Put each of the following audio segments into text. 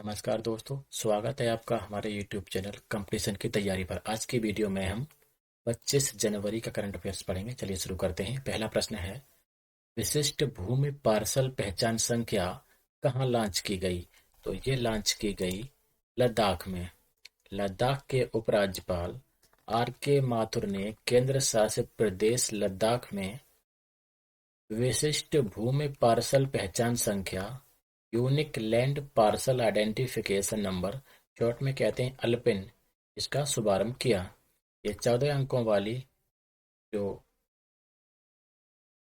नमस्कार दोस्तों, स्वागत है आपका हमारे YouTube चैनल कंपटीशन की तैयारी पर। आज की वीडियो में हम 25 जनवरी का करंट अफेयर्स पढ़ेंगे। चलिए शुरू करते हैं। पहला प्रश्न है, विशिष्ट भूमि पार्सल पहचान संख्या कहाँ लॉन्च की गई? तो ये लॉन्च की गई लद्दाख में। लद्दाख के उपराज्यपाल R.K. माथुर ने केंद्र शासित प्रदेश लद्दाख में विशिष्ट भूमि पार्सल पहचान संख्या unique land parcel identification number, short में कहते हैं अल्पिन, इसका शुभारंभ किया। ये 14 अंकों वाली जो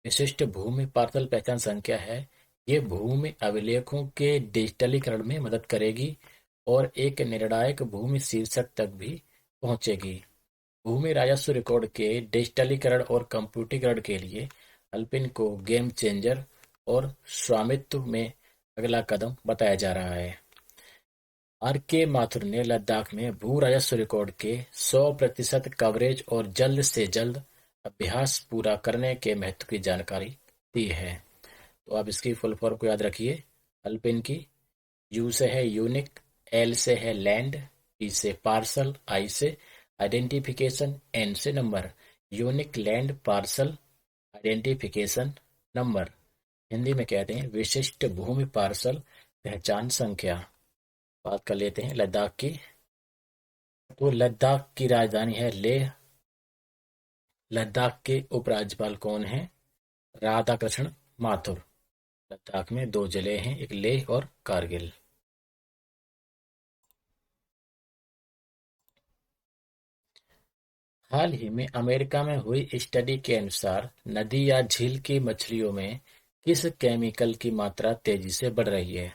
विशिष्ट भूमि पार्सल पहचान संख्या है, ये भूमि अभिलेखों के डिजिटलीकरण में मदद करेगी और एक निर्णायक भूमि शीर्षक तक भी पहुंचेगी। भूमि राजस्व रिकॉर्ड के डिजिटलीकरण और कंप्यूटरीकरण के लिए अल्पिन को गेम चेंजर और स्वामित्व में अगला कदम बताया जा रहा है। R.K. माथुर ने लद्दाख में भू राजस्व रिकॉर्ड के 100% कवरेज और जल्द से जल्द अभ्यास पूरा करने के महत्व की जानकारी दी है। तो आप इसकी फुल फॉर्म को याद रखिए। अल्पिन की U से है यूनिक, L से है लैंड, P से पार्सल, I से आइडेंटिफिकेशन, N से number. Unique land parcel identification number, Hindi में कहते हैं विशिष्ट भूमि पार्सल पहचान संख्या। बात कर लेते हैं लद्दाख की। तो लद्दाख की राजधानी है लेह। लद्दाख के उपराज्यपाल कौन हैं? राधाकृष्ण माथुर। लद्दाख में दो जिले हैं, एक लेह और कारगिल। हाल ही में अमेरिका में हुई स्टडी के अनुसार नदी या झील की मछलियों में किस केमिकल की मात्रा तेजी से बढ़ रही है?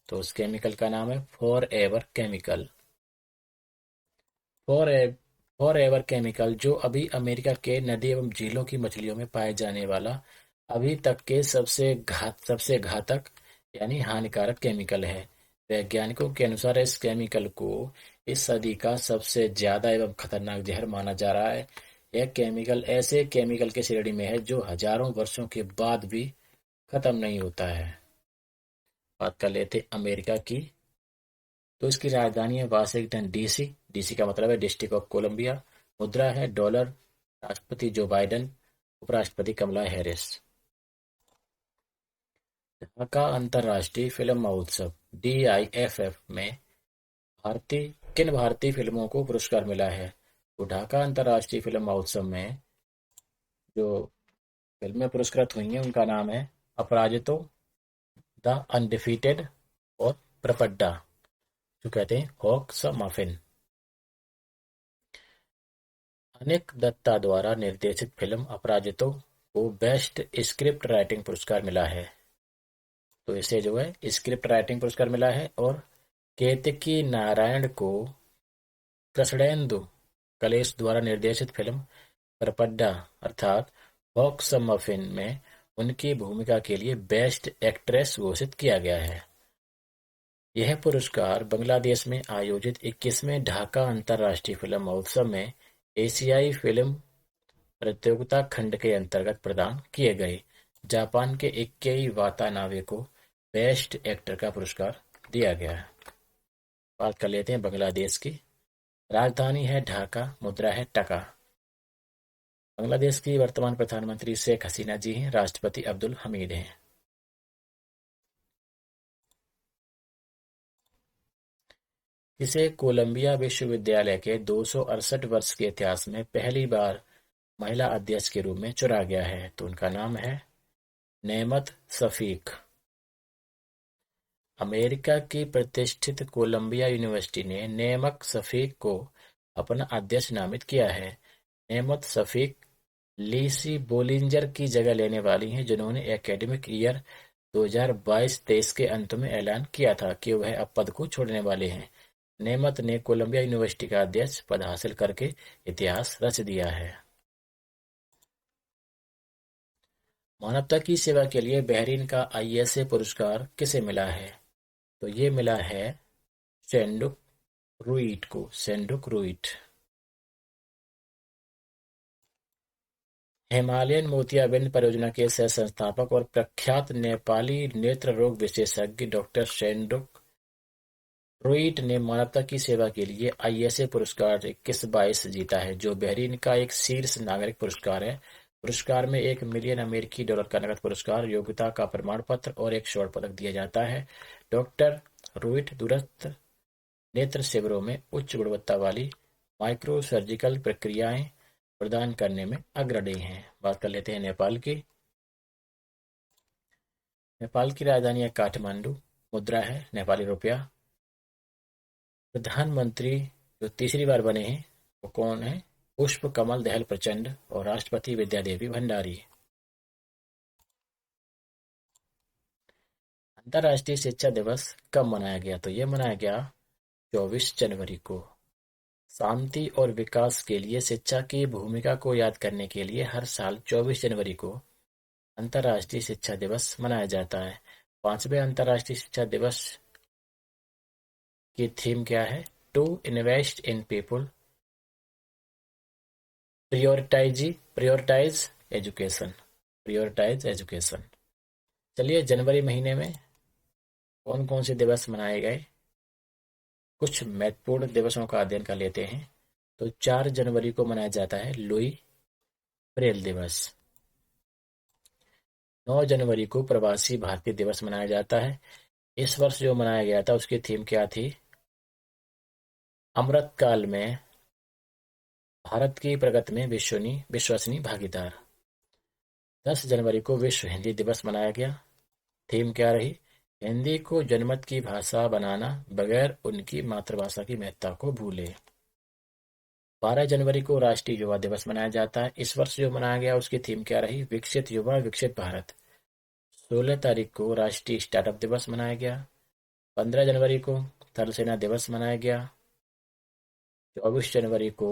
तो उस केमिकल का नाम है फॉरएवर केमिकल। फॉरएवर केमिकल, जो अभी अमेरिका के नदी एवं झीलों की मछलियों में पाए जाने वाला अभी तक के सबसे घातक यानी हानिकारक केमिकल है। वैज्ञानिकों के अनुसार इस केमिकल को इस सदी का सबसे ज्यादा एवं खतरनाक जहर माना जा रहा है। यह केमिकल ऐसे केमिकल की श्रेणी में है जो हजारों वर्षों के बाद भी खत्म नहीं होता है। बात कर लेते अमेरिका की। तो इसकी राजधानी है वाशिंगटन डीसी। डीसी का मतलब है डिस्ट्रिक्ट ऑफ कोलंबिया। मुद्रा है डॉलर। राष्ट्रपति जो बाइडेन, उपराष्ट्रपति कमला हैरिस। ढाका अंतर्राष्ट्रीय फिल्म महोत्सव DIFF में भारतीय फिल्मों को पुरस्कार मिला है? तो ढाका अंतर्राष्ट्रीय फिल्म महोत्सव में जो फिल्में पुरस्कृत हुई हैं उनका नाम है अपराजितो, द अनडिफीटेड और प्रपड्डा, जो कहते हैं हॉक्स मफिन। अनिक दत्ता द्वारा निर्देशित फिल्म अपराजितो को बेस्ट स्क्रिप्ट राइटिंग पुरस्कार मिला है। तो इसे जो है स्क्रिप्ट राइटिंग पुरस्कार मिला है। और केतकी नारायण को कृष्णेंदु कलेश द्वारा निर्देशित फिल्म परपड्डा अर्थात हॉक्स मफिन में उनकी भूमिका के लिए बेस्ट एक्ट्रेस घोषित किया गया है। यह पुरस्कार बांग्लादेश में आयोजित 21वें ढाका अंतर्राष्ट्रीय फिल्म महोत्सव में एशियाई फिल्म प्रतियोगिता खंड के अंतर्गत प्रदान किए गए। जापान के इक्केई वातानाबे को बेस्ट एक्टर का पुरस्कार दिया गया है। बात कर लेते हैं बांग्लादेश की। राजधानी है ढाका, मुद्रा है टका। बांग्लादेश की वर्तमान प्रधानमंत्री शेख हसीना जी हैं, राष्ट्रपति अब्दुल हमीद हैं। इसे कोलंबिया विश्वविद्यालय के 268 वर्ष के इतिहास में पहली बार महिला अध्यक्ष के रूप में चुना गया है। तो उनका नाम है नेमत शफीक। अमेरिका की प्रतिष्ठित कोलंबिया यूनिवर्सिटी ने नेमत शफीक को अपना अध्यक्ष नामित किया है। नेमत शफीक लीसी बोलिंजर की जगह लेने वाली हैं, जिन्होंने एकेडमिक ईयर 2022-23 के अंत में ऐलान किया था कि वह अब पद को छोड़ने वाले हैं। नेमत ने कोलंबिया यूनिवर्सिटी का अध्यक्ष पद हासिल करके इतिहास रच दिया है। मानवता की सेवा के लिए बहरीन का ISA पुरस्कार किसे मिला है? तो ये मिला है सेंडुक रुइट को। सेंडुक रुइट हिमालयन मोतियाबिंद परियोजना के सह संस्थापक और प्रख्यात नेपाली नेत्र रोग विशेषज्ञ डॉक्टर सेंडुक रुईट ने मानवता की सेवा के लिए आईएसए पुरस्कार 21-22 जीता है, जो बहरीन का एक शीर्ष नागरिक पुरस्कार है। पुरस्कार में $1 मिलियन अमेरिकी का नकद पुरस्कार, योग्यता का प्रमाण पत्र और एक स्वर्ण पदक दिया जाता है। डॉक्टर रुईट दूरस्थ नेत्र शिविरों में उच्च गुणवत्ता वाली माइक्रो सर्जिकल प्रक्रियाएं प्रदान करने में अग्रणी हैं। बात कर लेते हैं नेपाल की। नेपाल की राजधानी है काठमांडू। मुद्रा है नेपाली रुपया। प्रधानमंत्री जो तीसरी बार बने हैं वो कौन है? पुष्प कमल दहल प्रचंड और राष्ट्रपति विद्यादेवी भंडारी। अंतर्राष्ट्रीय शिक्षा दिवस कब मनाया गया? तो ये मनाया गया 24 जनवरी को। शांति और विकास के लिए शिक्षा की भूमिका को याद करने के लिए हर साल 24 जनवरी को अंतर्राष्ट्रीय शिक्षा दिवस मनाया जाता है। 5वें अंतर्राष्ट्रीय शिक्षा दिवस की थीम क्या है? To invest in people, prioritize education. चलिए, जनवरी महीने में कौन कौन से दिवस मनाए गए, कुछ महत्वपूर्ण दिवसों का अध्ययन कर लेते हैं। तो 4 जनवरी को मनाया जाता है लुई ब्रेल दिवस। 9 जनवरी को प्रवासी भारतीय दिवस मनाया जाता है। इस वर्ष जो मनाया गया था उसकी थीम क्या थी? अमृतकाल में भारत की प्रगति में विश्वसनीय भागीदार। 10 जनवरी को विश्व हिंदी दिवस मनाया गया। थीम क्या रही? हिंदी को जनमत की भाषा बनाना, बगैर उनकी मातृभाषा की महत्ता को भूले। 12 जनवरी को राष्ट्रीय युवा दिवस मनाया जाता है। इस वर्ष जो मनाया गया उसकी थीम क्या रही? विकसित युवा विकसित भारत। 16 तारीख को राष्ट्रीय स्टार्टअप दिवस मनाया गया। 15 जनवरी को थल सेना दिवस मनाया गया। 24 जनवरी को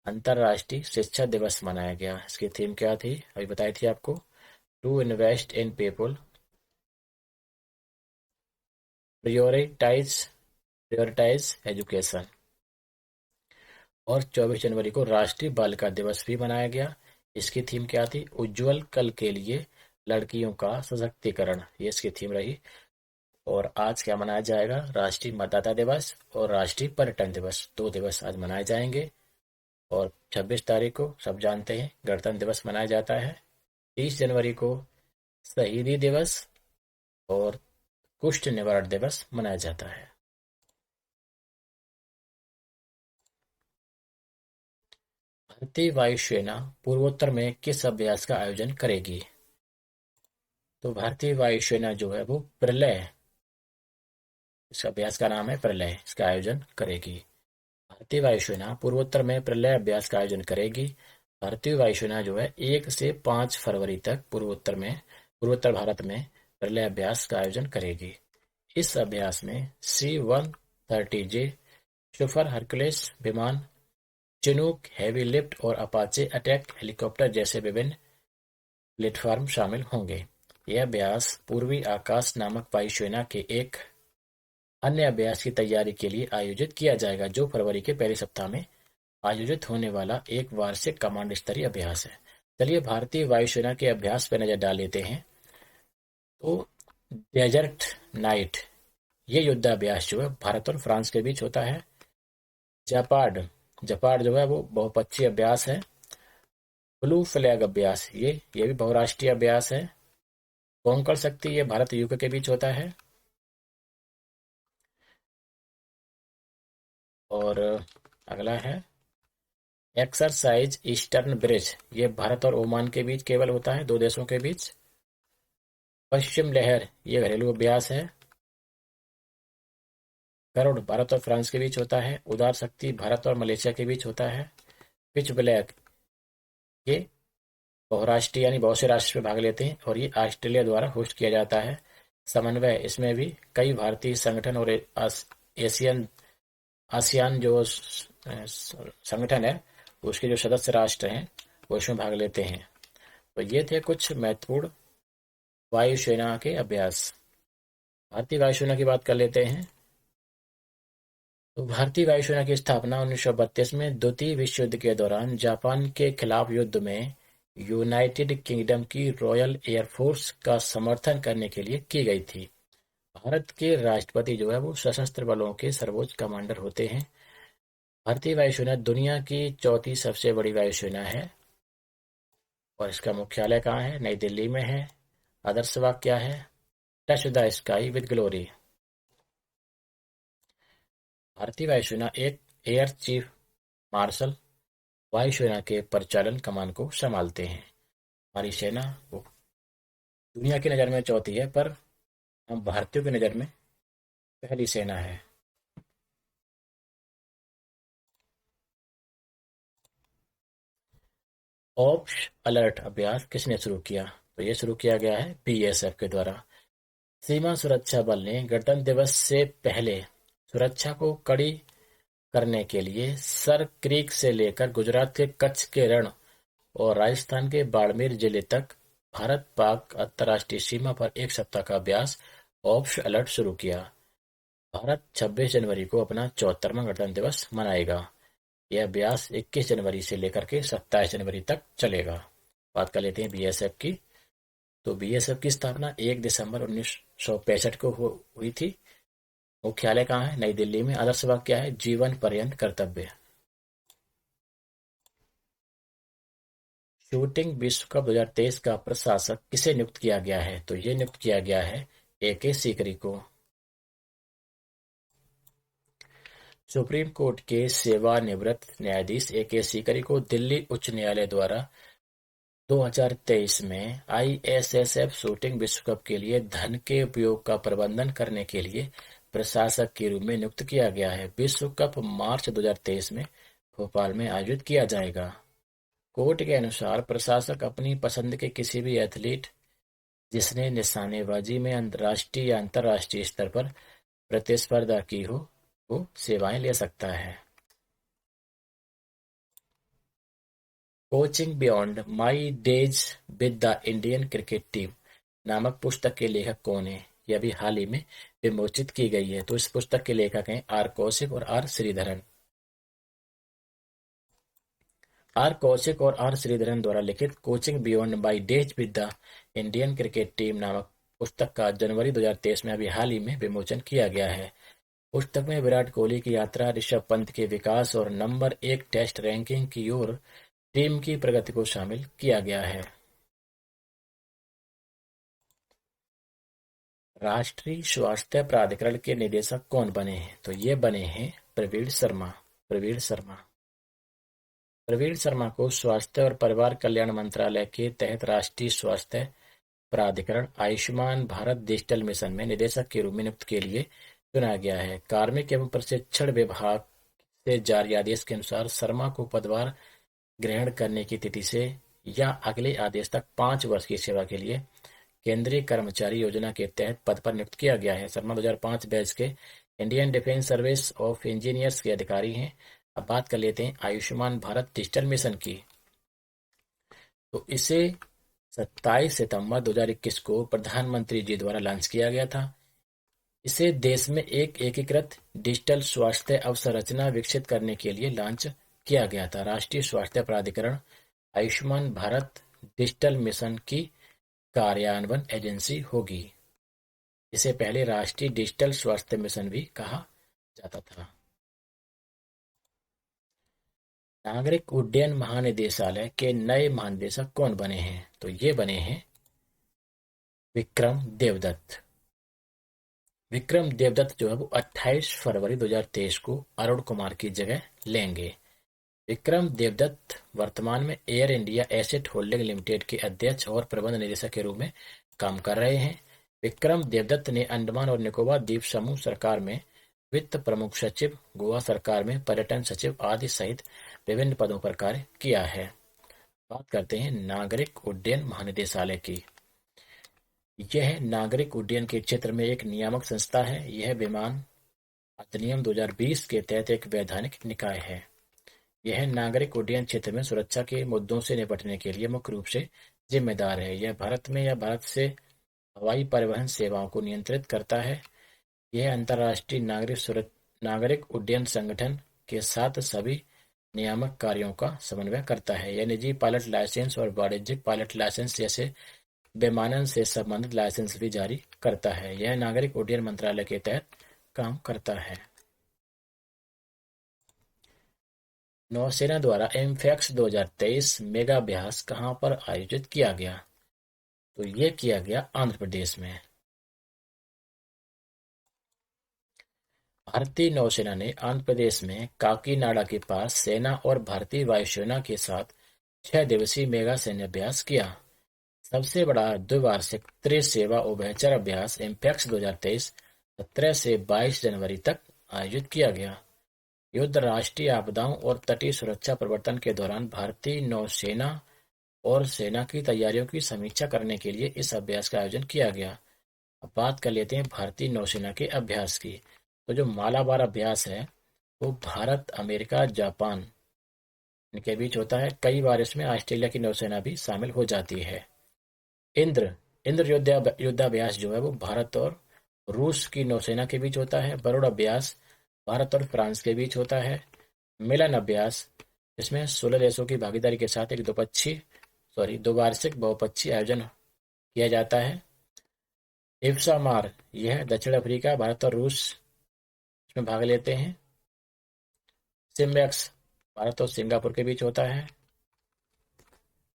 अंतर्राष्ट्रीय शिक्षा दिवस मनाया गया। इसकी थीम क्या थी? अभी बताई थी आपको, to invest in people, prioritize education. और 24 जनवरी को राष्ट्रीय बालिका दिवस भी मनाया गया। इसकी थीम क्या थी? उज्जवल कल के लिए लड़कियों का सशक्तिकरण, ये इसकी थीम रही। और आज क्या मनाया जाएगा? राष्ट्रीय मतदाता दिवस और राष्ट्रीय पर्यटन दिवस, 2 दिवस आज मनाए जाएंगे। और 26 तारीख को सब जानते हैं गणतंत्र दिवस मनाया जाता है। 30 जनवरी को शहीदी दिवस और कुष्ठ निवारण दिवस मनाया जाता है। भारतीय वायुसेना पूर्वोत्तर में किस अभ्यास का आयोजन करेगी? तो भारतीय वायुसेना जो है वो प्रलय, इस अभ्यास का नाम है प्रलय, इसका आयोजन करेगी। भारतीय वायुसेना पूर्वोत्तर में प्रलय अभ्यास का आयोजन करेगी। भारतीय वायुसेना जो है 1 से 5 फरवरी तक पूर्वोत्तर भारत में प्रलय अभ्यास का आयोजन करेगी। इस अभ्यास में C-130J सुपर हरक्यूलिस विमान, चिनूक हेवी लिफ्ट और अपाचे अटैक हेलीकॉप्टर जैसे विभिन्न प्लेटफॉर्म शामिल होंगे। यह अभ्यास पूर्वी आकाश नामक वायुसेना के एक अन्य अभ्यास की तैयारी के लिए आयोजित किया जाएगा, जो फरवरी के पहले सप्ताह में आयोजित होने वाला एक वार्षिक कमांड स्तरीय अभ्यास है। चलिए, भारतीय वायुसेना के अभ्यास पर नजर डाल लेते हैं। तो डेजर्ट नाइट, ये युद्धाभ्यास जो है भारत और फ्रांस के बीच होता है। जपाड जो है वो बहुपक्षीय अभ्यास है। ब्लू फ्लैग अभ्यास, ये भी बहुराष्ट्रीय अभ्यास है। कोंकण शक्ति, ये भारत यूके के बीच होता है। और अगला है एक्सरसाइज ईस्टर्न ब्रिज, ये भारत और ओमान के बीच केवल होता है, 2 देशों के बीच। पश्चिम लहर, ये घरेलू अभ्यास है। गरुड़ भारत और फ्रांस के बीच होता है। उदार शक्ति भारत और मलेशिया के बीच होता है। पिच ब्लैक, ये बहुराष्ट्रीय यानी बहुत से राष्ट्र भाग लेते हैं और ये ऑस्ट्रेलिया द्वारा होस्ट किया जाता है। समन्वय, इसमें भी कई भारतीय संगठन और आसियान जो संगठन है उसके जो सदस्य राष्ट्र हैं वो इसमें भाग लेते हैं। तो ये थे कुछ महत्वपूर्ण वायुसेना के अभ्यास। भारतीय वायुसेना की बात कर लेते हैं। तो भारतीय वायुसेना की स्थापना 1932 में द्वितीय विश्व युद्ध के दौरान जापान के खिलाफ युद्ध में यूनाइटेड किंगडम की रॉयल एयरफोर्स का समर्थन करने के लिए की गई थी। भारत के राष्ट्रपति जो है वो सशस्त्र बलों के सर्वोच्च कमांडर होते हैं। भारतीय वायुसेना दुनिया की चौथी सबसे बड़ी वायुसेना है और इसका मुख्यालय कहाँ है? नई दिल्ली में है। आदर्श वाक्य क्या है? Touch the sky with glory. भारतीय वायुसेना एक एयर चीफ मार्शल वायुसेना के परिचालन कमान को संभालते हैं। हमारी सेना वो दुनिया की नज़र में चौथी है, पर हम भारतीयों की नज़र में पहली सेना है। ऑप्श अलर्ट अभ्यास किसने शुरू किया? तो ये शुरू किया गया है बीएसएफ के द्वारा। सीमा सुरक्षा बल ने गणतंत्र दिवस से पहले सुरक्षा को कड़ी करने के लिए सर क्रीक से लेकर गुजरात के कच्छ के रण और राजस्थान के बाड़मेर जिले तक भारत पाक अंतर्राष्ट्रीय सीमा पर एक सप्ताह का अभ्यास ऑप्श अलर्ट शुरू किया। भारत 26 जनवरी को अपना 74वां गणतंत्र दिवस मनाएगा। यह अभ्यास 21 जनवरी से लेकर के 27 जनवरी तक चलेगा। बात कर लेते हैं बीएसएफ की। तो बीएसएफ की स्थापना 1 दिसंबर 1965 को हुई थी। मुख्यालय कहाँ है? नई दिल्ली में। आदर्श वाक्य क्या है? जीवन पर्यंत कर्तव्य। शूटिंग विश्व कप 2023 का प्रशासक किसे नियुक्त किया गया है? तो ये नियुक्त किया गया है ए.के. सीकरी को। सुप्रीम कोर्ट के सेवानिवृत्त न्यायाधीश ए.के. सीकरी को दिल्ली उच्च न्यायालय द्वारा 2023 में आईएसएसएफ शूटिंग विश्व कप के लिए धन के उपयोग का प्रबंधन करने के लिए प्रशासक के रूप में नियुक्त किया गया है। विश्व कप मार्च 2023 में भोपाल में आयोजित किया जाएगा। कोर्ट के अनुसार प्रशासक अपनी पसंद के किसी भी एथलीट जिसने निशानेबाजी में अंतर्राष्ट्रीय या अंतर्राष्ट्रीय स्तर पर प्रतिस्पर्धा की हो वो सेवाएं ले सकता है। Coaching beyond my days with the Indian cricket team नामक पुस्तक के लेखक कौन है? यह भी हाल ही में विमोचित की गई है। तो इस पुस्तक के लेखक हैं आर कौशिक और आर श्रीधरन। आर कौशिक और आर श्रीधरन द्वारा लिखित coaching beyond my days with the Indian cricket team नामक पुस्तक का जनवरी 2023 में अभी हाल ही में विमोचन किया गया है। पुस्तक में विराट कोहली की यात्रा, ऋषभ पंत के विकास और नंबर 1 टेस्ट रैंकिंग की ओर टीम की प्रगति को शामिल किया गया है। राष्ट्रीय स्वास्थ्य प्राधिकरण के निदेशक कौन बने हैं? तो ये बने हैं प्रवीण शर्मा। प्रवीण शर्मा प्रवीण शर्मा को स्वास्थ्य और परिवार कल्याण मंत्रालय के तहत राष्ट्रीय स्वास्थ्य प्राधिकरण आयुष्मान भारत डिजिटल मिशन में निदेशक के रूप में नियुक्त के लिए चुना गया है। कार्मिक एवं प्रशिक्षण विभाग से जारी आदेश के अनुसार शर्मा को पदभार ग्रहण करने की तिथि से या अगले आदेश तक 5 वर्ष की सेवा के लिए केंद्रीय कर्मचारी योजना के तहत पद पर नियुक्त किया गया है। शर्मा 2005 बैच के Indian defence service of engineers के अधिकारी हैं। अब बात कर लेते हैं आयुष्मान भारत डिजिटल मिशन की। तो इसे 27 सितंबर 2021 को प्रधानमंत्री जी द्वारा लॉन्च किया गया था। इसे देश में एक एकीकृत डिजिटल स्वास्थ्य अवसंरचना विकसित करने के लिए लॉन्च किया गया था। राष्ट्रीय स्वास्थ्य प्राधिकरण आयुष्मान भारत डिजिटल मिशन की कार्यान्वयन एजेंसी होगी। इसे पहले राष्ट्रीय डिजिटल स्वास्थ्य मिशन भी कहा जाता था। नागरिक उड्डयन महानिदेशालय के नए महानिदेशक कौन बने हैं? तो ये बने हैं विक्रम देवदत्त। विक्रम देवदत्त जो है वो 28 फरवरी 2023 को अरुण कुमार की जगह लेंगे। विक्रम देवदत्त वर्तमान में air India asset holding limited के अध्यक्ष और प्रबंध निदेशक के रूप में काम कर रहे हैं। विक्रम देवदत्त ने अंडमान और निकोबार द्वीप समूह सरकार में वित्त प्रमुख सचिव, गोवा सरकार में पर्यटन सचिव आदि सहित विभिन्न पदों पर कार्य किया है। बात करते हैं नागरिक उड्डयन महानिदेशालय की। यह नागरिक उड्डयन के क्षेत्र में एक नियामक संस्था है। यह विमान अधिनियम 2020 के तहत एक वैधानिक निकाय है। यह नागरिक उड्डयन क्षेत्र में सुरक्षा के मुद्दों से निपटने के लिए मुख्य रूप से जिम्मेदार है। यह भारत में या भारत से हवाई परिवहन सेवाओं को नियंत्रित करता है। यह अंतर्राष्ट्रीय नागरिक उड्डयन संगठन के साथ सभी नियामक कार्यों का समन्वय करता है। यह निजी पायलट लाइसेंस और वाणिज्यिक पायलट लाइसेंस जैसे विमानन से संबंधित लाइसेंस भी जारी करता है। यह नागरिक उड्डयन मंत्रालय के तहत काम करता है। नौसेना द्वारा एमफैक्स 2023 मेगा अभ्यास कहाँ पर आयोजित किया गया? तो ये किया गया आंध्र प्रदेश में। भारतीय नौसेना ने आंध्र प्रदेश में काकीनाडा के पास सेना और भारतीय वायुसेना के साथ 6 दिवसीय मेगा सैन्य अभ्यास किया। सबसे बड़ा द्विवार्षिक त्रिसेवा उभयचर अभ्यास एमपैक्स 2023 17 से 22 जनवरी तक आयोजित किया गया। युद्ध, राष्ट्रीय आपदाओं और तटीय सुरक्षा प्रवर्तन के दौरान भारतीय नौसेना और सेना की तैयारियों की समीक्षा करने के लिए इस अभ्यास का आयोजन किया गया। अब बात कर लेते हैं भारतीय नौसेना के अभ्यास की। तो जो मालाबार अभ्यास है वो भारत, अमेरिका, जापान इनके बीच होता है। कई बार इसमें ऑस्ट्रेलिया की नौसेना भी शामिल हो जाती है। इंद्र इंद्र युद्धाभ्यास जो है वो भारत और रूस की नौसेना के बीच होता है। वरुण अभ्यास भारत और फ्रांस के बीच होता है। मिलन अभ्यास इसमें 16 देशों की भागीदारी के साथ एक द्विवार्षिक बहुपक्षीय आयोजन किया जाता है। इप्सामार यह दक्षिण अफ्रीका, भारत और रूस इसमें भाग लेते हैं। सिम्बेक्स भारत और सिंगापुर के बीच होता है।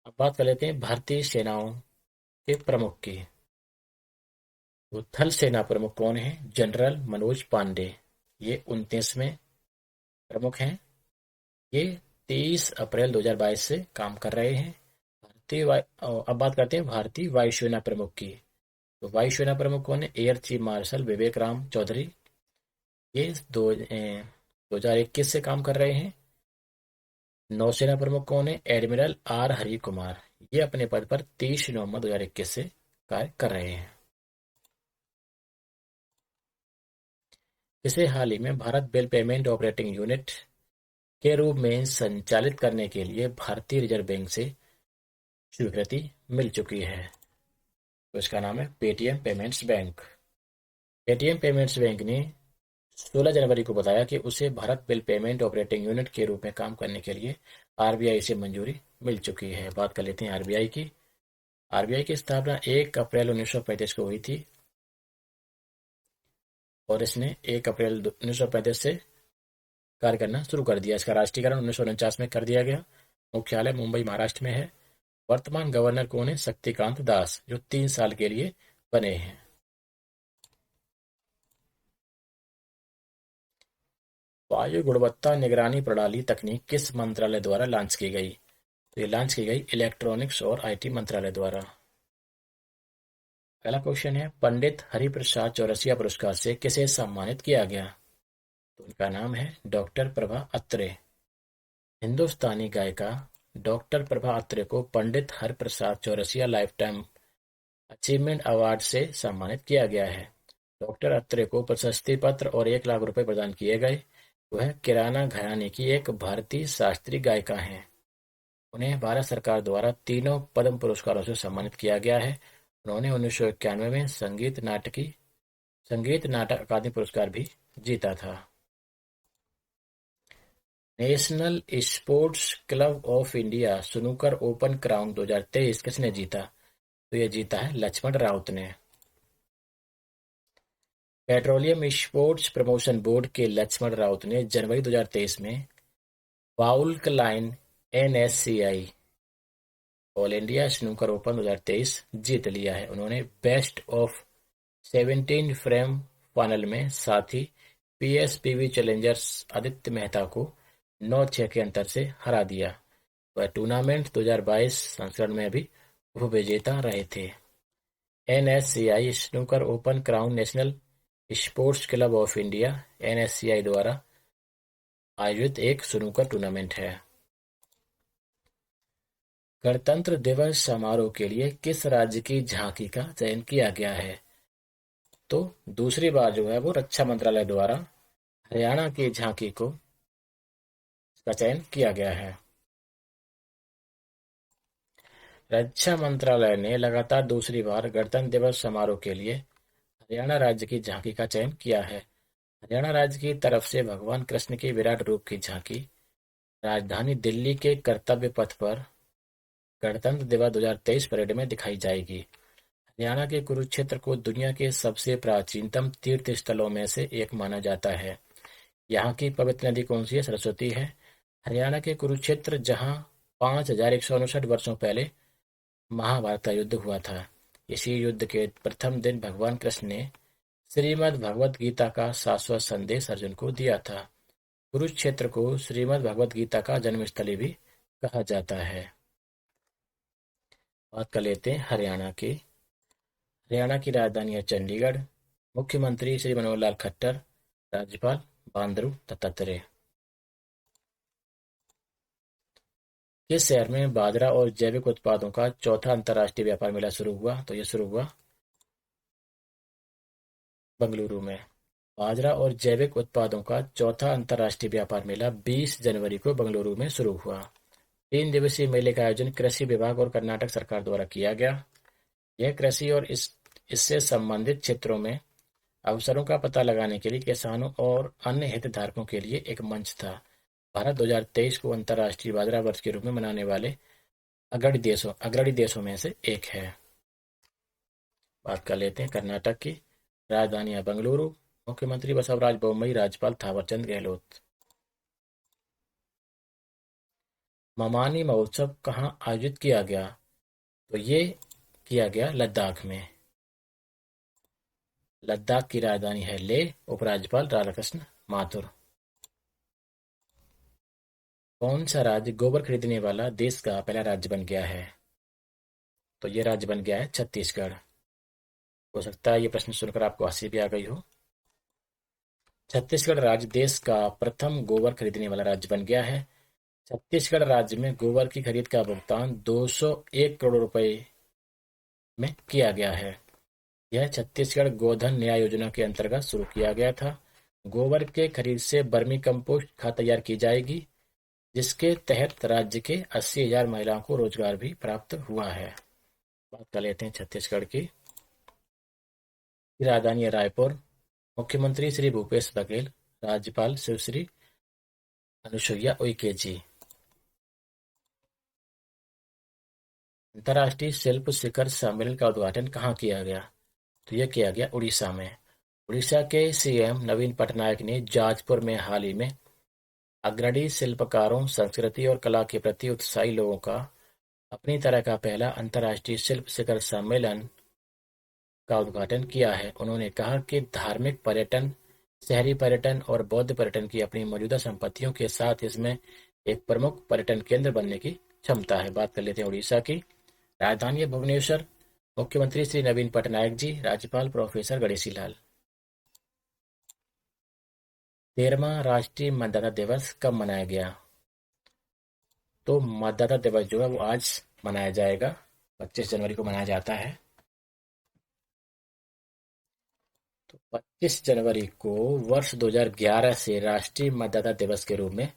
अब बात कर लेते हैं भारतीय सेनाओं के प्रमुख की। तो थल सेना प्रमुख कौन है? जनरल मनोज पांडे। ये 29वें प्रमुख हैं। ये 30 अप्रैल 2022 से काम कर रहे हैं। अब बात करते हैं भारतीय वायुसेना प्रमुख की। तो वायुसेना प्रमुख कौन है? एयर चीफ मार्शल विवेक राम चौधरी। ये 2021 से काम कर रहे हैं। नौसेना प्रमुख कौन है? Admiral R Hari Kumar. ये अपने पद पर 30 नवंबर 2021 से कार्य कर रहे हैं। इसे हाल ही में Bharat bill payment operating unit के रूप में संचालित करने के लिए भारतीय रिजर्व बैंक से स्वीकृति मिल चुकी है। तो इसका नाम है Paytm payments bank. Paytm payments bank ने 16 जनवरी को बताया कि उसे Bharat bill payment operating unit के रूप में काम करने के लिए आरबीआई से मंजूरी मिल चुकी है। बात कर लेते हैं आरबीआई की। आरबीआई की स्थापना 1 अप्रैल 1935 को हुई थी और इसने 1 अप्रैल 1935 से कार्य करना शुरू कर दिया। इसका राष्ट्रीयकरण 1949 में कर दिया गया। मुख्यालय मुंबई, महाराष्ट्र में है। वर्तमान गवर्नर कौन है? शक्तिकांत दास, जो 3 साल के लिए बने हैं। वायु गुणवत्ता निगरानी प्रणाली तकनीक किस मंत्रालय द्वारा लॉन्च की गई? तो ये लॉन्च की गई इलेक्ट्रॉनिक्स और आईटी मंत्रालय द्वारा। पहला क्वेश्चन है, पंडित हरिप्रसाद चौरसिया पुरस्कार से किसे सम्मानित किया गया? तो उनका नाम है डॉक्टर प्रभा अत्रे। हिंदुस्तानी गायिका डॉक्टर प्रभा अत्रे को Pandit Hariprasad Chaurasia lifetime achievement award से सम्मानित किया गया है। डॉक्टर अत्रे को प्रशस्ति पत्र और 1 लाख रुपए प्रदान किए गए। वह किराना घराने की एक भारतीय शास्त्रीय गायिका हैं। उन्हें भारत सरकार द्वारा 3 पद्म पुरस्कारों से सम्मानित किया गया है। उन्होंने 1991 में संगीत नाटक अकादमी पुरस्कार भी जीता था। National sports club of India snooker open crown 2023 किसने जीता? तो यह जीता है लक्ष्मण राउत ने। पेट्रोलियम स्पोर्ट्स प्रमोशन बोर्ड के लक्ष्मण राउत ने जनवरी 2023 में बाउल्क लाइन NSCI all India snooker open 2023 जीत लिया है। उन्होंने बेस्ट ऑफ 17 फ्रेम फाइनल में साथी PSPV चैलेंजर्स आदित्य मेहता को 9-6 के अंतर से हरा दिया। वह टूर्नामेंट 2022 संस्करण में भी उपविजेता रहे थे। NSCI snooker open crown national sports club of India NSCI द्वारा आयोजित एक स्नूकर टूर्नामेंट है। गणतंत्र दिवस समारोह के लिए किस राज्य की झांकी का चयन किया गया है? तो दूसरी बार जो है वो रक्षा मंत्रालय द्वारा हरियाणा की झांकी को का चयन किया गया है। रक्षा मंत्रालय ने लगातार दूसरी बार गणतंत्र दिवस समारोह के लिए हरियाणा राज्य की झांकी का चयन किया है। हरियाणा राज्य की तरफ से भगवान कृष्ण के विराट रूप की झांकी राजधानी दिल्ली के कर्तव्य पथ पर गणतंत्र दिवस 2023 परेड में दिखाई जाएगी। हरियाणा के कुरुक्षेत्र को दुनिया के सबसे प्राचीनतम तीर्थ स्थलों में से एक माना जाता है। यहाँ की पवित्र नदी कौन सी है? सरस्वती है। हरियाणा के कुरुक्षेत्र जहाँ 5159 वर्षों पहले महाभारत का युद्ध हुआ था। इसी युद्ध के प्रथम दिन भगवान कृष्ण ने श्रीमद् भगवत गीता का शाश्वत संदेश अर्जुन को दिया था। कुरुक्षेत्र को श्रीमद् भगवत गीता का जन्मस्थली भी कहा जाता है। बात कर लेते हैं हरियाणा की। हरियाणा की राजधानी है चंडीगढ़। मुख्यमंत्री श्री मनोहर लाल खट्टर। राज्यपाल बंडारू दत्तात्रेय। किस शहर में बाजरा और जैविक उत्पादों का चौथा अंतर्राष्ट्रीय व्यापार मेला शुरू हुआ? तो ये शुरू हुआ बंगलुरु में। बाजरा और जैविक उत्पादों का चौथा अंतर्राष्ट्रीय व्यापार मेला 20 जनवरी को बंगलुरु में शुरू हुआ। 3 दिवसीय मेले का आयोजन कृषि विभाग और कर्नाटक सरकार द्वारा किया गया। यह कृषि और इससे संबंधित क्षेत्रों में अवसरों का पता लगाने के लिए किसानों और अन्य हितधारकों के लिए एक मंच था। भारत 2023 को अंतर्राष्ट्रीय बाजरा वर्ष के रूप में मनाने वाले अग्रणी देशों में से एक है। बात कर लेते हैं कर्नाटक की। राजधानी है बंगलुरु। मुख्यमंत्री बसवराज बोम्मई। राज्यपाल थावरचंद गहलोत। ममानी महोत्सव कहाँ आयोजित किया गया? तो ये किया गया लद्दाख में। लद्दाख की राजधानी है लेह। उपराज्यपाल राधाकृष्ण माथुर। कौन सा राज्य गोबर खरीदने वाला देश का पहला राज्य बन गया है? तो ये राज्य बन गया है छत्तीसगढ़। हो सकता है ये प्रश्न सुनकर आपको हंसी भी आ गई हो। छत्तीसगढ़ राज्य देश का प्रथम गोबर खरीदने वाला राज्य बन गया है। छत्तीसगढ़ राज्य में गोबर की खरीद का भुगतान 201 करोड़ रुपए में किया गया है। यह छत्तीसगढ़ गोधन न्याय योजना के अंतर्गत शुरू किया गया था। गोबर के खरीद से वर्मी कंपोस्ट खाद तैयार की जाएगी, जिसके तहत राज्य के 80,000 महिलाओं को रोजगार भी प्राप्त हुआ है। बात कर लेते हैं छत्तीसगढ़ की। राजधानी है रायपुर। मुख्यमंत्री श्री भूपेश बघेल। राज्यपाल सुश्री अनुसुईया उइके जी। अंतर्राष्ट्रीय शिल्प शिखर सम्मेलन का उद्घाटन कहाँ किया गया? तो यह किया गया उड़ीसा में। उड़ीसा के सीएम नवीन पटनायक ने जाजपुर में हाल ही में अग्रणी शिल्पकारों, संस्कृति और कला के प्रति उत्साही लोगों का अपनी तरह का पहला अंतर्राष्ट्रीय शिल्प शिखर सम्मेलन का उद्घाटन किया है। उन्होंने कहा कि धार्मिक पर्यटन, शहरी पर्यटन और बौद्ध पर्यटन की अपनी मौजूदा संपत्तियों के साथ इसमें एक प्रमुख पर्यटन केंद्र बनने की क्षमता है। बात कर लेते हैं उड़ीसा की। राजधानी है भुवनेश्वर। मुख्यमंत्री श्री नवीन पटनायक जी। राज्यपाल प्रोफेसर गणेशी लाल। 13वां राष्ट्रीय मतदाता दिवस कब मनाया गया? तो मतदाता दिवस जो है वो आज मनाया जाएगा। 25 जनवरी को मनाया जाता है। तो 25 जनवरी को वर्ष 2011 से राष्ट्रीय मतदाता दिवस के रूप में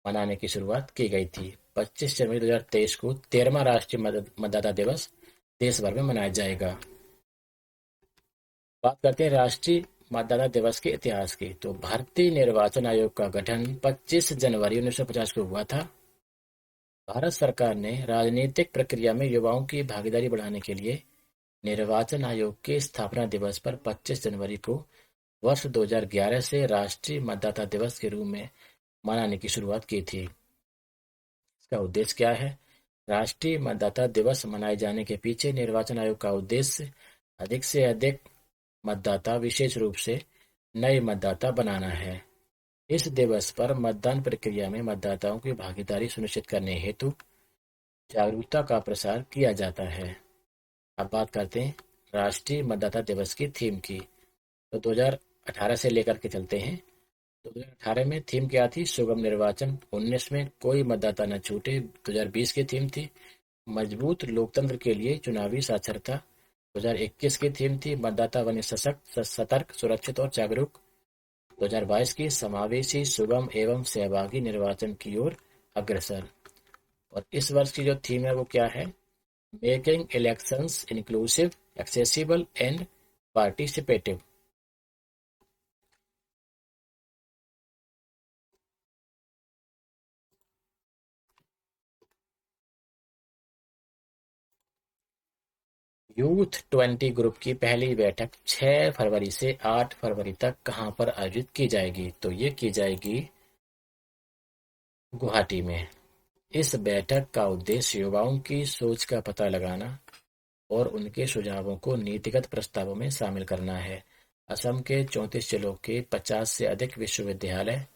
मनाने की शुरुआत की गई थी। 25 जनवरी 2023 को 13वां राष्ट्रीय मतदाता दिवस देश भर में मनाया जाएगा। बात करते हैं राष्ट्रीय मतदाता दिवस के इतिहास की। तो भारतीय निर्वाचन आयोग का गठन 25 जनवरी 1950 को हुआ था। भारत सरकार ने राजनीतिक प्रक्रिया में युवाओं की भागीदारी बढ़ाने के लिए निर्वाचन आयोग के स्थापना दिवस पर 25 जनवरी को वर्ष 2011 से राष्ट्रीय मतदाता दिवस के रूप में मनाने की शुरुआत की थी। इसका उद्देश्य क्या है? राष्ट्रीय मतदाता दिवस मनाए जाने के पीछे निर्वाचन आयोग का उद्देश्य अधिक से अधिक मतदाता, विशेष रूप से नए मतदाता बनाना है। इस दिवस पर मतदान प्रक्रिया में मतदाताओं की भागीदारी सुनिश्चित करने हेतु जागरूकता का प्रसार किया जाता है। अब बात करते हैं राष्ट्रीय मतदाता दिवस की थीम की। तो 2018 से लेकर के चलते हैं। 2018 में थीम क्या थी? सुगम निर्वाचन। 19 में कोई मतदाता न छूटे। 2020 की थीम थी मजबूत लोकतंत्र के लिए चुनावी साक्षरता। 2021 की थीम थी मतदाता बने सशक्त, सतर्क, सुरक्षित और जागरूक। 2022 की समावेशी, सुगम एवं सहभागी निर्वाचन की ओर अग्रसर। और इस वर्ष की जो थीम है वो क्या है? Making elections inclusive, accessible and participative. Youth 20 group की पहली बैठक 6 फरवरी से 8 फरवरी तक कहां पर आयोजित की जाएगी? तो ये की जाएगी गुवाहाटी में। इस बैठक का उद्देश्य युवाओं की सोच का पता लगाना और उनके सुझावों को नीतिगत प्रस्तावों में शामिल करना है। असम के 34 जिलों के 50 से अधिक विश्वविद्यालय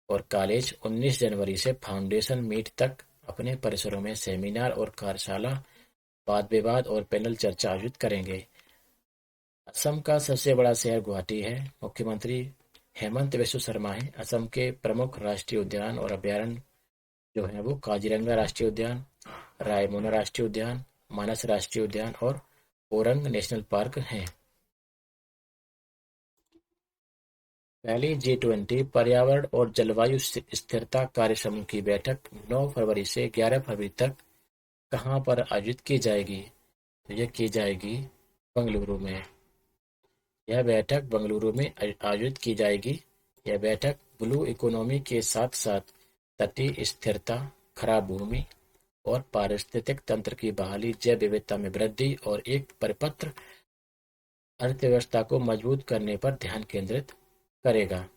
और कॉलेज 19 जनवरी से फाउंडेशन मीट तक अपने परिसरों में सेमिनार और कार्यशाला, वाद विवाद और पैनल चर्चा आयोजित करेंगे। असम का सबसे बड़ा शहर गुवाहाटी है। मुख्यमंत्री हेमंत बिस्व शर्मा हैं। असम के प्रमुख राष्ट्रीय उद्यान और अभयारण्य जो हैं वो काजीरंगा राष्ट्रीय उद्यान, रायमोना राष्ट्रीय उद्यान, मानस राष्ट्रीय उद्यान और ओरंग नेशनल पार्क हैं। पहली G20 पर्यावरण और जलवायु स्थिरता कार्यसमूह की बैठक 9 फरवरी से 11 फरवरी तक कहां पर आयोजित की जाएगी? तो यह की जाएगी बंगलुरु में। यह बैठक बंगलुरु में आयोजित की जाएगी। यह बैठक ब्लू इकोनॉमी के साथ-साथ तटीय स्थिरता, खराब भूमि और पारिस्थितिक तंत्र की बहाली, जैव विविधता में वृद्धि और एक परिपत्र अर्थव्यवस्था को मजबूत करने पर ध्यान केंद्रित करेगा।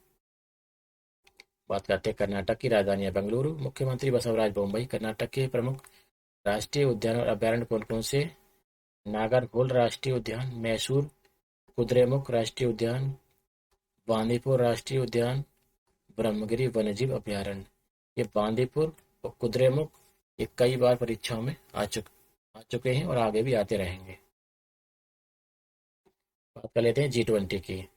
बात करते हैं कर्नाटक की राजधानी है बेंगलुरु। मुख्यमंत्री बसवराज बोम्मई कर्नाटक के प्रमुख राष्ट्रीय उद्यान और अभयारण्य कौन-कौन से? नागरहोल राष्ट्रीय उद्यान, मैसूर कुद्रेमुख राष्ट्रीय उद्यान, बांदीपुर राष्ट्रीय उद्यान, ब्रह्मगिरी वन्यजीव अभयारण्य। ये बांदीपुर और कुद्रेमुख ये कई बार परीक्षाओं में आ चुके हैं और आगे भी आते रहेंगे। बात कर लेते हैं G20 की।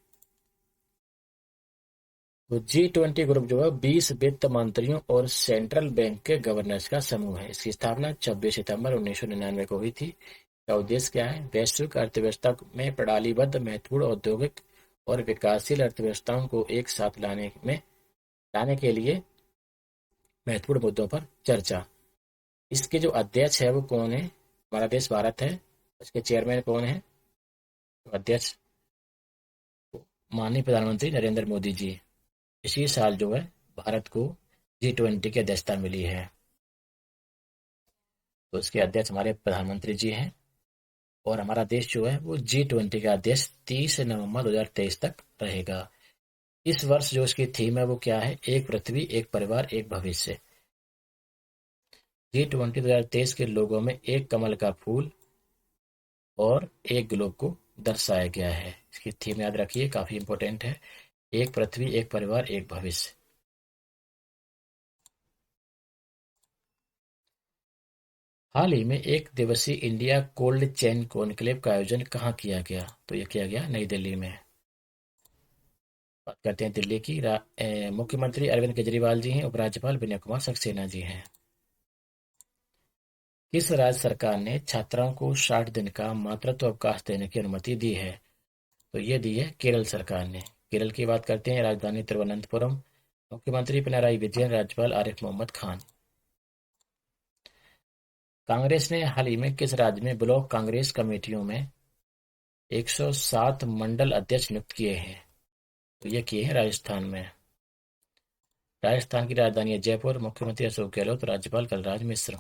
तो G20 ग्रुप जो है 20 वित्त मंत्रियों और सेंट्रल बैंक के गवर्नर्स का समूह है। इसकी स्थापना 26 सितंबर 1999 को हुई थी। का उद्देश्य क्या है? वैश्विक अर्थव्यवस्था में प्रणालीबद्ध महत्वपूर्ण औद्योगिक और विकासशील अर्थव्यवस्थाओं को एक साथ लाने के लिए महत्वपूर्ण मुद्दों पर चर्चा। इसके जो अध्यक्ष है वो कौन है? हमारा देश भारत है। इसके चेयरमैन कौन है? तो अध्यक्ष माननीय प्रधानमंत्री नरेंद्र मोदी जी। इसी साल जो है भारत को G20 की अध्यक्षता मिली है। तो इसके अध्यक्ष हमारे प्रधानमंत्री जी हैं और हमारा देश जो है वो G20 का अध्यक्ष 30 नवंबर 2023 तक रहेगा। इस वर्ष जो इसकी थीम है वो क्या है? एक पृथ्वी, एक परिवार, एक भविष्य। G20 2023 के लोगों में एक कमल का फूल और एक ग्लोब को दर्शाया गया है। इसकी थीम याद रखिए, काफी इंपॉर्टेंट है। एक पृथ्वी, एक परिवार, एक भविष्य। हाल ही में एक दिवसीय इंडिया कोल्ड चेन कॉन्क्लेव का आयोजन कहाँ किया गया? तो यह किया गया नई दिल्ली में। बात करते हैं दिल्ली की। मुख्यमंत्री अरविंद केजरीवाल जी हैं। उपराज्यपाल विनय कुमार सक्सेना जी हैं। किस राज्य सरकार ने छात्राओं को 60 दिन का मातृत्व अवकाश देने की अनुमति दी है? तो ये दी है केरल सरकार ने। केरल की बात करते हैं। राजधानी तिरुवनंतपुरम। मुख्यमंत्री पिनराई विजयन, राज्यपाल आरिफ मोहम्मद खान। कांग्रेस ने हाल ही में किस राज्य में ब्लॉक कांग्रेस कमेटियों में 107 मंडल अध्यक्ष नियुक्त किए हैं? तो ये किए हैं राजस्थान में। राजस्थान की राजधानी है जयपुर। मुख्यमंत्री अशोक गहलोत, राज्यपाल कलराज मिश्र।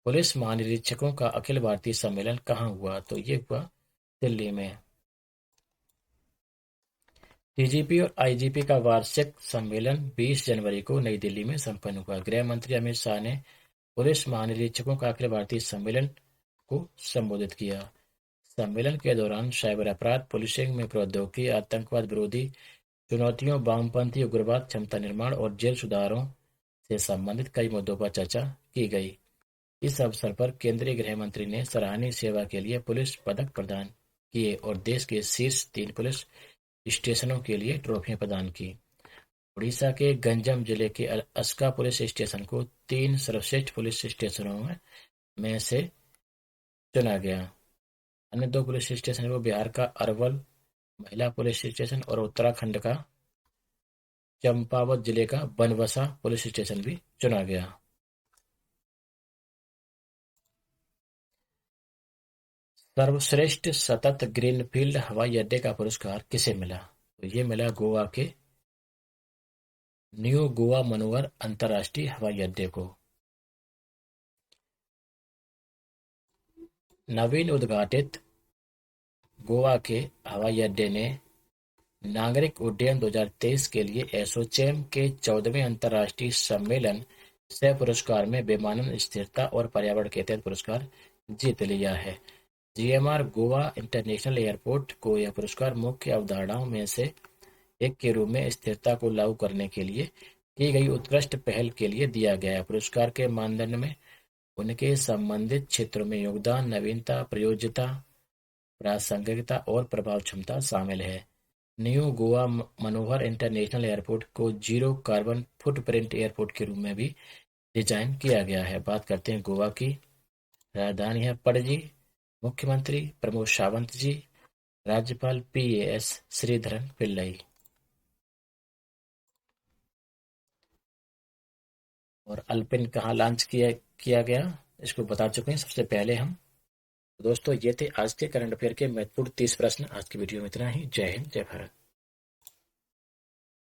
पुलिस महानिरीक्षकों का अखिल भारतीय सम्मेलन कहाँ हुआ? तो ये हुआ दिल्ली में। डीजीपी और आईजीपी का वार्षिक सम्मेलन 20 जनवरी को नई दिल्ली में संपन्न हुआ। गृह मंत्री अमित शाह ने पुलिस महानिरीक्षकों का अखिल भारतीय सम्मेलन को संबोधित किया। सम्मेलन के दौरान साइबर अपराध, पुलिसिंग में प्रौद्योगिकी, आतंकवाद विरोधी चुनौतियों, वामपंथी उग्रवाद, क्षमता निर्माण और जेल सुधारों से संबंधित कई मुद्दों पर चर्चा की गई। इस अवसर पर केंद्रीय गृह मंत्री ने सराहनीय सेवा के लिए पुलिस पदक प्रदान किए और देश के शीर्ष 3 पुलिस स्टेशनों के लिए ट्रॉफियां प्रदान की। उड़ीसा के गंजम जिले के अस्का पुलिस स्टेशन को 3 सर्वश्रेष्ठ पुलिस स्टेशनों में से चुना गया। अन्य 2 पुलिस स्टेशन वो बिहार का अरवल महिला पुलिस स्टेशन और उत्तराखंड का चंपावत जिले का बनवसा पुलिस स्टेशन भी चुना गया। सर्वश्रेष्ठ सतत ग्रीनफील्ड हवाई अड्डे का पुरस्कार किसे मिला? तो ये मिला गोवा के न्यू गोवा मनोवर अंतर्राष्ट्रीय हवाई अड्डे को। नवीन उद्घाटित गोवा के हवाई अड्डे ने नागरिक उड्डयन 2023 के लिए एसोचैम के 14वें अंतर्राष्ट्रीय सम्मेलन सह पुरस्कार में विमानन स्थिरता और पर्यावरण के तहत पुरस्कार जीत लिया है। जीएमआर गोवा इंटरनेशनल एयरपोर्ट को यह पुरस्कार मुख्य अवधारणाओं में से एक के रूप में स्थिरता को लागू करने के लिए की गई उत्कृष्ट पहल के लिए दिया गया है। पुरस्कार के मानदंड में उनके संबंधित क्षेत्रों में योगदान, नवीनता, प्रयोज्यता, प्रासंगिकता और प्रभाव क्षमता शामिल है। न्यू गोवा मनोहर इंटरनेशनल एयरपोर्ट को जीरो कार्बन फुटप्रिंट एयरपोर्ट के रूप में भी डिजाइन किया गया है। बात करते हैं गोवा की। राजधानी है पणजी। मुख्यमंत्री प्रमोद सावंत जी। राज्यपाल पीएस श्रीधरन पिल्लई। और अल्पिन कहाँ लॉन्च किया गया इसको बता चुके हैं सबसे पहले हम। दोस्तों ये थे आज के करंट अफेयर के महत्वपूर्ण 30 प्रश्न। आज की वीडियो में इतना ही। जय हिंद, जय भारत।